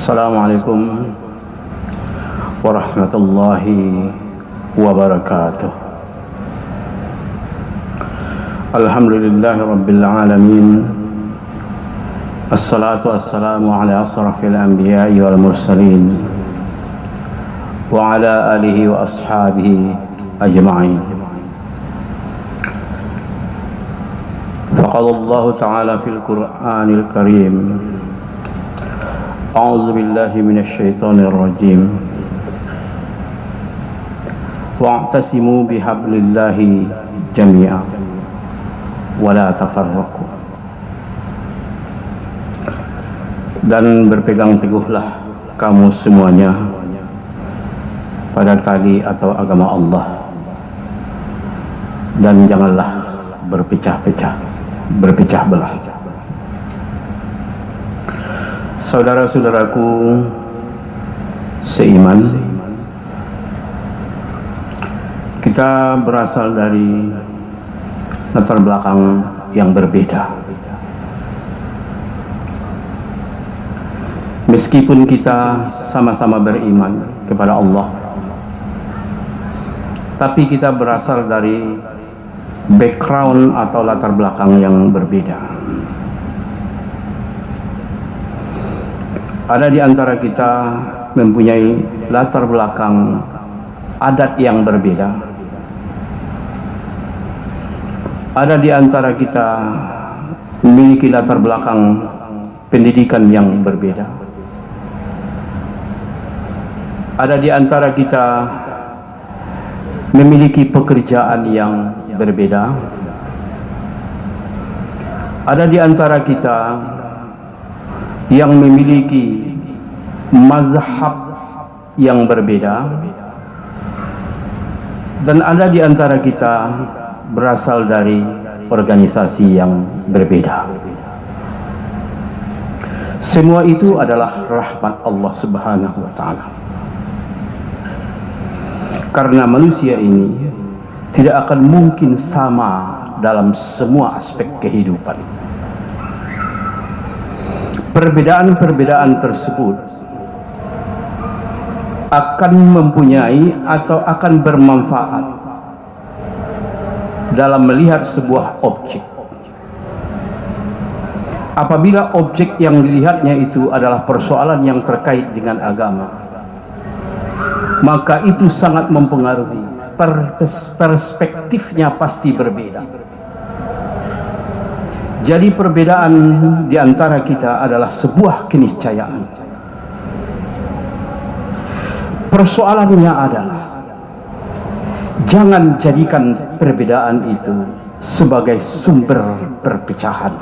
Assalamualaikum warahmatullahi wabarakatuh. Alhamdulillahi rabbil alamin. Assalatu wassalamu ala asrafil anbiya'i wal mursalin wa ala alihi wa ashabihi ajma'in. Faqala Allah ta'ala fil Qur'anil Karim, A'udzu billahi minasy syaithanir rajim. Wa'tasimu bihablillahi jami'a wa la tafarraqu. Dan berpegang teguhlah kamu semuanya pada tali atau agama Allah, dan janganlah berpecah belah. Saudara-saudaraku seiman, kita berasal dari latar belakang yang berbeda. Meskipun kita sama-sama beriman kepada Allah, tapi kita berasal dari background atau latar belakang yang berbeda. Ada di antara kita mempunyai latar belakang adat yang berbeda. Ada di antara kita memiliki latar belakang pendidikan yang berbeda. Ada di antara kita memiliki pekerjaan yang berbeda. Ada di antara kita yang memiliki mazhab yang berbeda, dan ada di antara kita berasal dari organisasi yang berbeda. Semua itu adalah rahmat Allah Subhanahu wa Ta'ala, karena manusia ini tidak akan mungkin sama dalam semua aspek kehidupan. Perbedaan-perbedaan tersebut akan mempunyai atau akan bermanfaat dalam melihat sebuah objek. Apabila objek yang dilihatnya itu adalah persoalan yang terkait dengan agama, maka itu sangat mempengaruhi. Perspektifnya pasti berbeda. Jadi perbedaan di antara kita adalah sebuah keniscayaan. Persoalannya adalah, jangan jadikan perbedaan itu sebagai sumber perpecahan.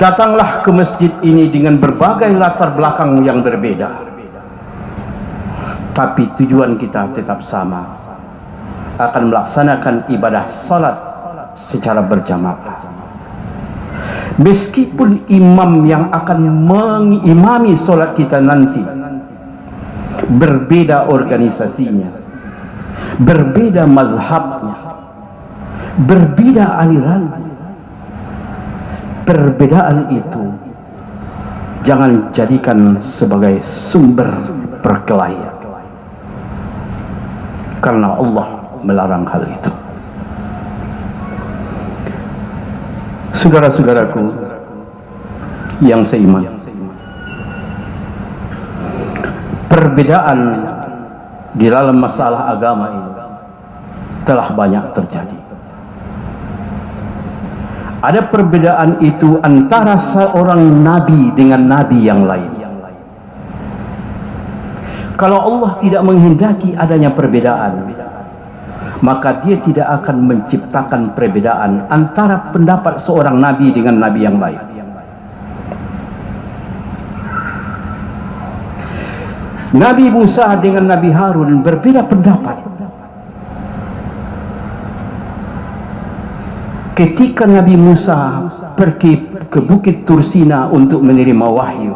Datanglah ke masjid ini dengan berbagai latar belakang yang berbeda, tapi tujuan kita tetap sama, akan melaksanakan ibadah salat secara berjamaah. Meskipun imam yang akan mengimami salat kita nanti berbeda organisasinya, berbeda mazhabnya, berbeda alirannya, perbedaan itu jangan jadikan sebagai sumber perkelahian, karena Allah melarang hal itu. Saudara-saudaraku yang seiman, perbedaan di dalam masalah agama ini telah banyak terjadi. Ada perbedaan itu antara seorang nabi dengan nabi yang lain. Kalau Allah tidak menghendaki adanya perbedaan, maka dia tidak akan menciptakan perbedaan antara pendapat seorang nabi dengan nabi yang lain. Nabi Musa dengan Nabi Harun berbeda pendapat. Ketika Nabi Musa pergi ke Bukit Tursina untuk menerima wahyu,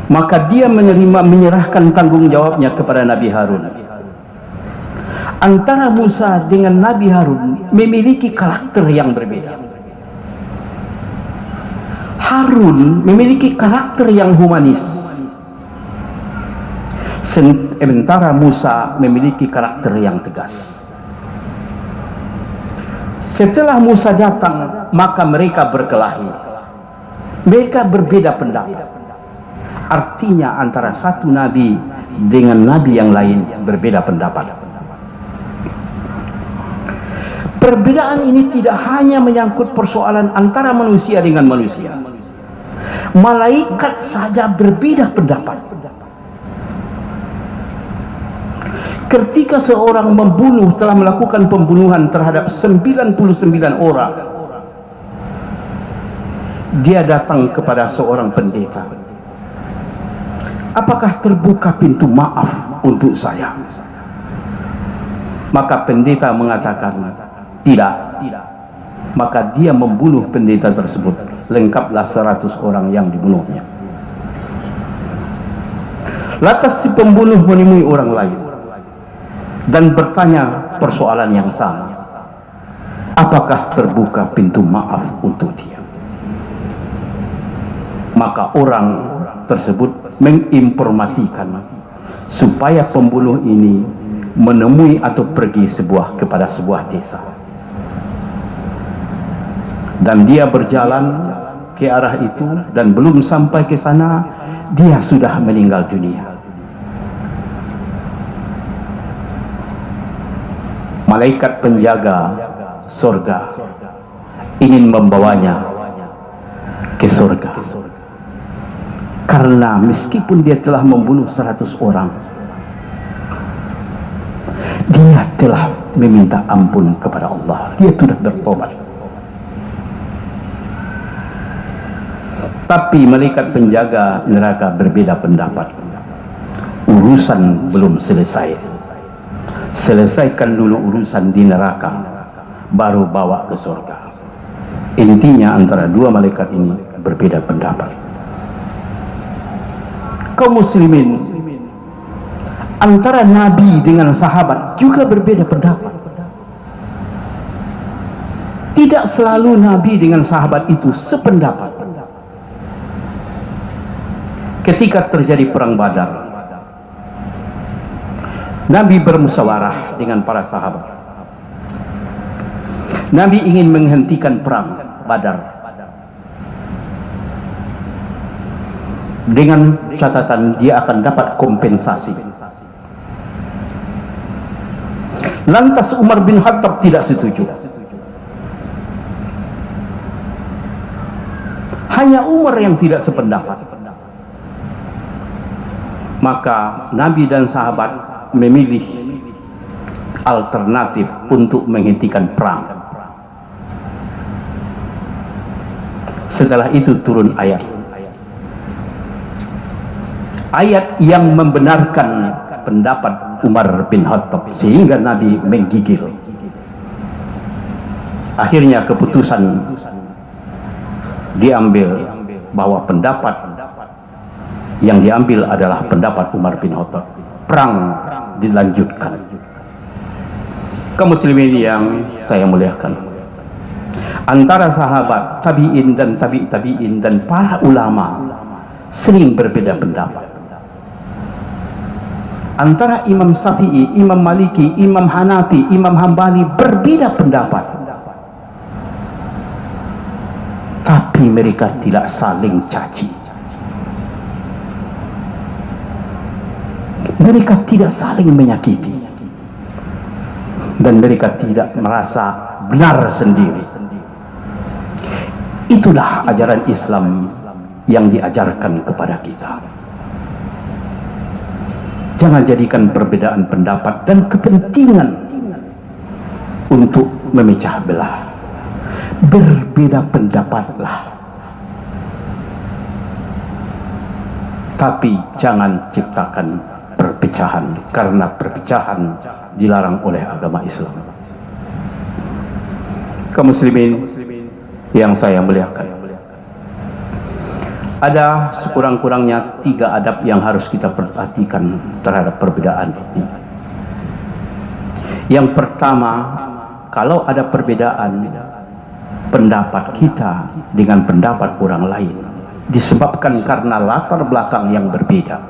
maka dia menyerahkan tanggung jawabnya kepada Nabi Harun. Antara Musa dengan Nabi Harun memiliki karakter yang berbeda. Harun memiliki karakter yang humanis, sementara Musa memiliki karakter yang tegas. Setelah Musa datang, maka mereka berkelahi. Mereka berbeda pendapat. Artinya antara satu nabi dengan nabi yang lain berbeda pendapat. Perbedaan ini tidak hanya menyangkut persoalan antara manusia dengan manusia. Malaikat saja berbeda pendapat. Ketika seorang telah melakukan pembunuhan terhadap 99 orang, dia datang kepada seorang pendeta. Apakah terbuka pintu maaf untuk saya? Maka pendeta mengatakan, tidak. Maka dia membunuh pendeta tersebut. Lengkaplah 100 orang yang dibunuhnya. Lantas si pembunuh menemui orang lain dan bertanya persoalan yang sama. Apakah terbuka pintu maaf untuk dia? Maka orang tersebut menginformasikan supaya pembunuh ini menemui atau pergi kepada sebuah desa. Dan dia berjalan ke arah itu, dan belum sampai ke sana dia sudah meninggal dunia. Malaikat penjaga surga ingin membawanya ke surga, karena meskipun dia telah membunuh 100 orang, dia telah meminta ampun kepada Allah. Dia sudah bertobat. Tapi malaikat penjaga neraka berbeda pendapat. Urusan belum selesai. Selesaikan dulu urusan di neraka, baru bawa ke surga. Intinya antara dua malaikat ini berbeda pendapat. Kaum muslimin, antara nabi dengan sahabat juga berbeda pendapat. Tidak selalu nabi dengan sahabat itu sependapat. Ketika terjadi perang Badar, Nabi bermusyawarah dengan para sahabat. Nabi ingin menghentikan perang Badar dengan catatan dia akan dapat kompensasi. Lantas Umar bin Khattab tidak setuju. Hanya Umar yang tidak sependapat. Maka Nabi dan sahabat memilih alternatif untuk menghentikan perang. Setelah itu turun ayat yang membenarkan pendapat Umar bin Khattab, sehingga Nabi menggigil. Akhirnya keputusan diambil bahwa pendapat yang diambil adalah pendapat Umar bin Khattab. Perang dilanjutkan. Kaum muslimin yang saya muliakan, antara sahabat, tabi'in dan tabi'in dan para ulama sering berbeda pendapat. Antara Imam Syafi'i, Imam Maliki, Imam Hanafi, Imam Hambali berbeda pendapat. Tapi mereka tidak saling caci. Mereka tidak saling menyakiti, dan mereka tidak merasa benar sendiri. Itulah ajaran Islam yang diajarkan kepada kita. Jangan jadikan perbedaan pendapat dan kepentingan untuk memecah belah. Berbeda pendapatlah, tapi jangan ciptakan perpecahan, karena perpecahan dilarang oleh agama Islam. Kaum muslimin yang saya muliakan, ada sekurang-kurangnya 3 adab yang harus kita perhatikan terhadap perbedaan ini. Yang pertama, kalau ada perbedaan, pendapat kita dengan pendapat orang lain disebabkan karena latar belakang yang berbeda,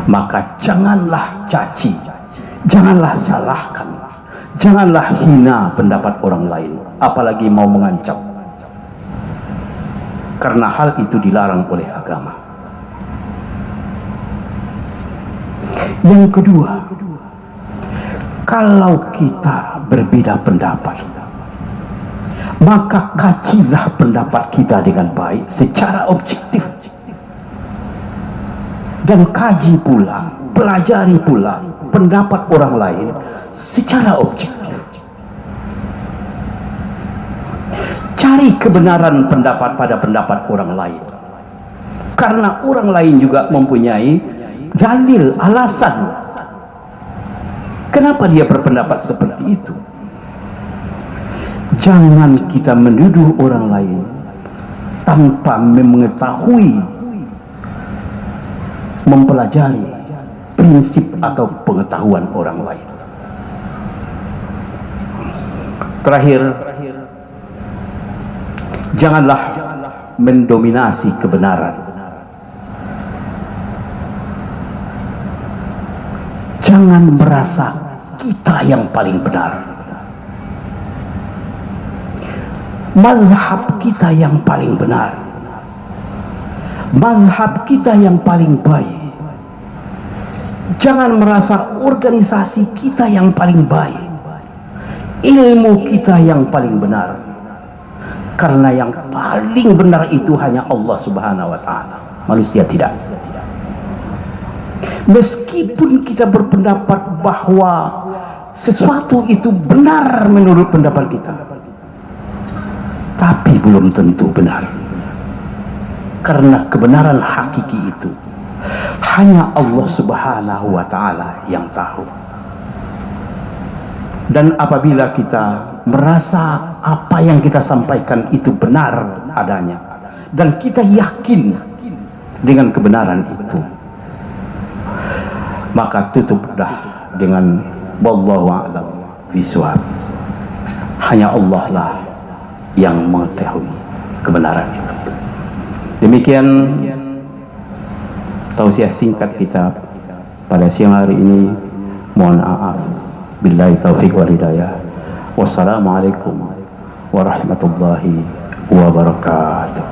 maka janganlah caci, janganlah salahkan, janganlah hina pendapat orang lain, apalagi mau mengancam, karena hal itu dilarang oleh agama. Yang kedua, kalau kita berbeda pendapat, maka kajilah pendapat kita dengan baik secara objektif, dan kaji pula, pelajari pula pendapat orang lain secara objektif. Cari kebenaran pendapat pada pendapat orang lain, karena orang lain juga mempunyai dalil, alasan kenapa dia berpendapat seperti itu. Jangan kita menuduh orang lain tanpa mengetahui, mempelajari prinsip atau pengetahuan orang lain. Terakhir, janganlah mendominasi kebenaran. Jangan merasa kita yang paling benar, mazhab kita yang paling benar, mazhab kita yang paling baik. Jangan merasa organisasi kita yang paling baik, ilmu kita yang paling benar, karena yang paling benar itu hanya Allah Subhanahu wa Ta'ala, manusia tidak. Meskipun kita berpendapat bahwa sesuatu itu benar menurut pendapat kita, tapi belum tentu benar, karena kebenaran hakiki itu hanya Allah Subhanahu wa Ta'ala yang tahu. Dan apabila kita merasa apa yang kita sampaikan itu benar adanya, dan kita yakin dengan kebenaran itu, maka tutuplah dengan wallahu a'lam bishawab. Hanya Allah lah yang mengetahui kebenaran itu. Demikian tausiah singkat kita pada siang hari ini. Mohon maaf. Billahi taufiq wal hidayah. Wassalamualaikum warahmatullahi wabarakatuh.